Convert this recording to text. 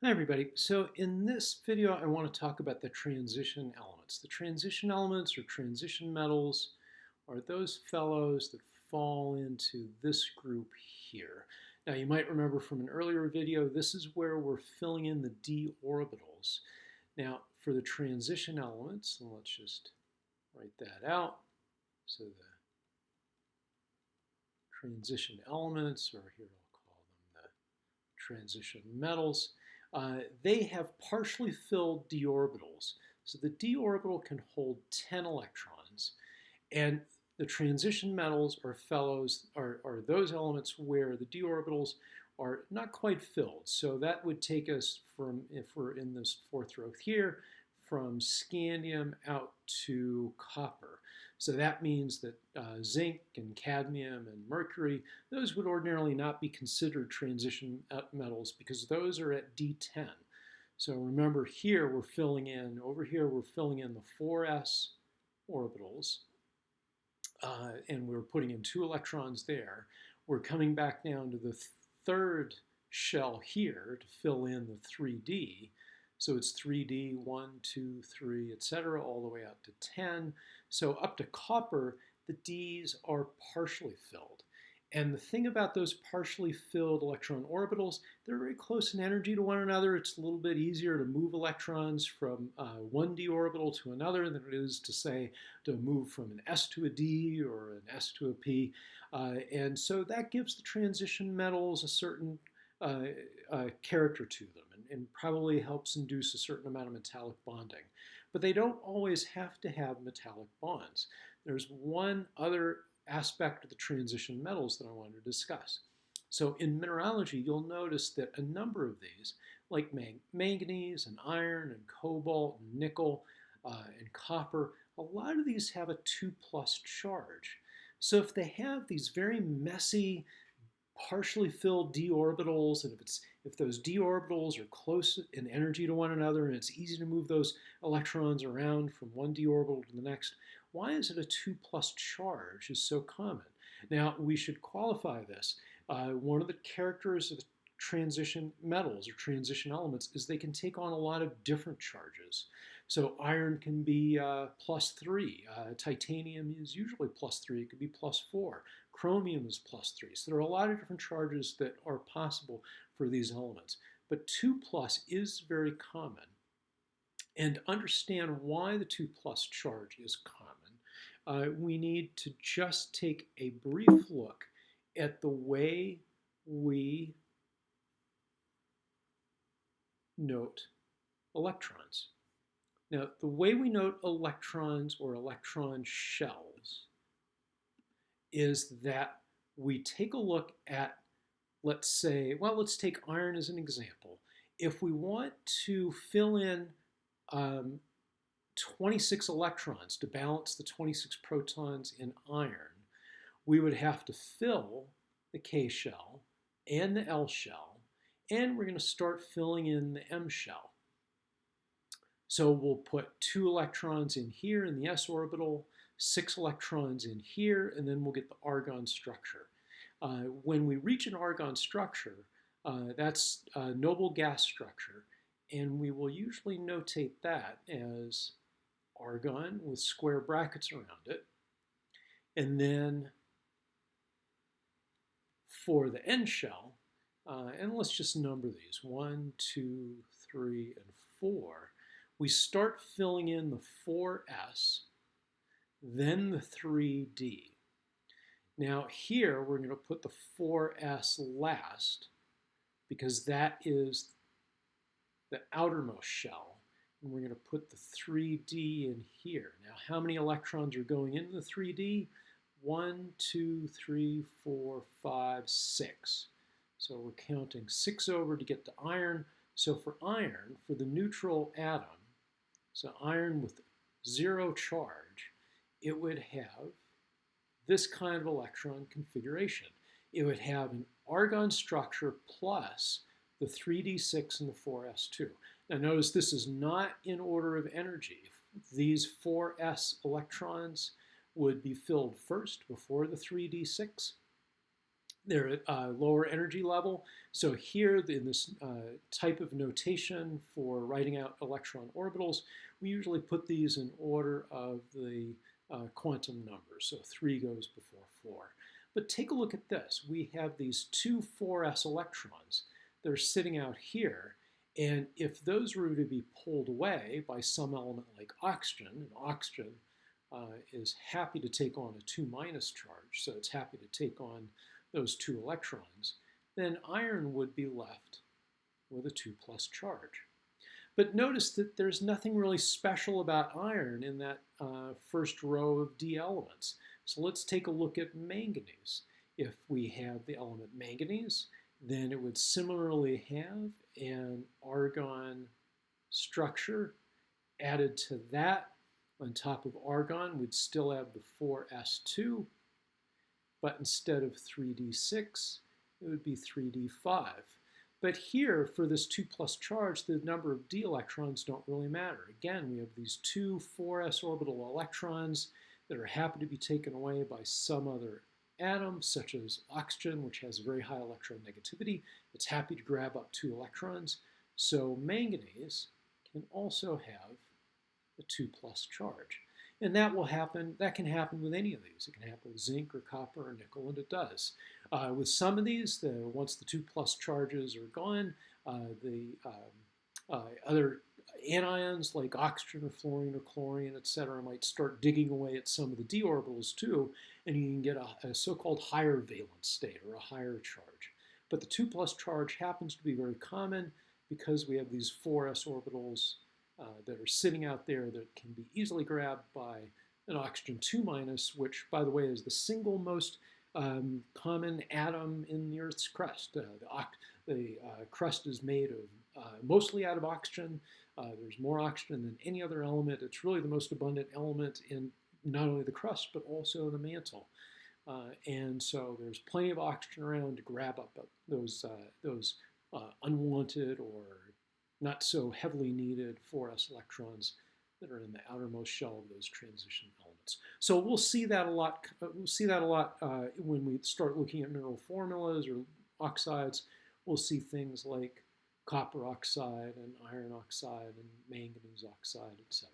Hi everybody. So in this video I want to talk about the transition elements. The transition elements or transition metals are those fellows that fall into this group here. Now you might remember from an earlier video, this is where we're filling in the d orbitals. Now for the transition elements, let's just write that out. So the transition elements, or here I'll call them the transition metals, they have partially filled d orbitals. So the d orbital can hold 10 electrons. And the transition metals or fellows are those elements where the d orbitals are not quite filled. So that would take us from, if we're in this fourth row here, from scandium out to copper. So that means that zinc and cadmium and mercury, those would ordinarily not be considered transition metals because those are at D10. So remember here we're filling in, over here we're filling in the 4s orbitals, and we're putting in 2 electrons there. We're coming back down to the third shell here to fill in the 3d. So it's 3d, 1, 2, 3, etc., all the way out to 10. So up to copper, the Ds are partially filled. And the thing about those partially filled electron orbitals, they're very close in energy to one another. It's a little bit easier to move electrons from one d orbital to another than it is to, say, to move from an s to a d or an s to a p. And so that gives the transition metals a certain character to them, and probably helps induce a certain amount of metallic bonding. But they don't always have to have metallic bonds. There's one other aspect of the transition metals that I wanted to discuss. So in mineralogy, you'll notice that a number of these, like manganese and iron and cobalt and nickel and copper, a lot of these have a 2+ charge. So if they have these very messy, partially filled d orbitals, and if those d orbitals are close in energy to one another and it's easy to move those electrons around from one d orbital to the next, why is it a 2+ charge is so common? Now we should qualify this. One of the characters of the transition metals or transition elements is they can take on a lot of different charges. So iron can be +3, titanium is usually +3, it could be +4, chromium is +3. So there are a lot of different charges that are possible for these elements. But 2+ is very common. And to understand why the 2+ charge is common, we need to just take a brief look at the way we note electrons. Now, the way we note electrons or electron shells is that we take a look at, let's say, well, let's take iron as an example. If we want to fill in 26 electrons to balance the 26 protons in iron, we would have to fill the K shell and the L shell, and we're going to start filling in the M shell. So we'll put 2 electrons in here in the s orbital, 6 electrons in here, and then we'll get the argon structure. When we reach an argon structure, that's a noble gas structure, and we will usually notate that as argon with square brackets around it. And then for the N shell, and let's just number these, 1, 2, 3, and 4, we start filling in the 4s, then the 3d. Now here we're going to put the 4s last because that is the outermost shell, and we're going to put the 3d in here. Now how many electrons are going into the 3d? 1, 2, 3, 4, 5, 6. So we're counting 6 over to get to iron. So for iron, for the neutral atom, so iron with 0 charge, it would have this kind of electron configuration. It would have an argon structure plus the 3d6 and the 4s2. Now notice this is not in order of energy. These 4s electrons would be filled first before the 3d6. they're at a lower energy level. So here in this type of notation for writing out electron orbitals, we usually put these in order of the quantum numbers. So 3 goes before 4. But take a look at this. We have these two 4s electrons that are sitting out here. And if those were to be pulled away by some element like oxygen, and oxygen is happy to take on a 2- charge, so it's happy to take on those 2 electrons, then iron would be left with a 2+ charge. But notice that there's nothing really special about iron in that first row of D elements. So let's take a look at manganese. If we have the element manganese, then it would similarly have an argon structure added to that. On top of argon, we'd still have the 4s2, but instead of 3d6, it would be 3d5. But here, for this 2+ charge, the number of d electrons don't really matter. Again, we have these two 4s orbital electrons that are happy to be taken away by some other atom, such as oxygen, which has a very high electronegativity. It's happy to grab up 2 electrons. So manganese can also have a 2+ charge. And that can happen with any of these. It can happen with zinc or copper or nickel, and it does. With some of these, once the 2+ charges are gone, the other anions like oxygen or fluorine or chlorine, etc., might start digging away at some of the d orbitals too, and you can get a so-called higher valence state or a higher charge. But the 2+ charge happens to be very common because we have these 4s orbitals that are sitting out there that can be easily grabbed by an oxygen 2-, which, by the way, is the single most common atom in the Earth's crust. The crust is made of mostly out of oxygen. There's more oxygen than any other element. It's really the most abundant element in not only the crust, but also the mantle. And so there's plenty of oxygen around to grab up those unwanted or not so heavily needed 4s electrons that are in the outermost shell of those transition elements. So we'll see that a lot. When we start looking at mineral formulas or oxides. We'll see things like copper oxide and iron oxide and manganese oxide, etc.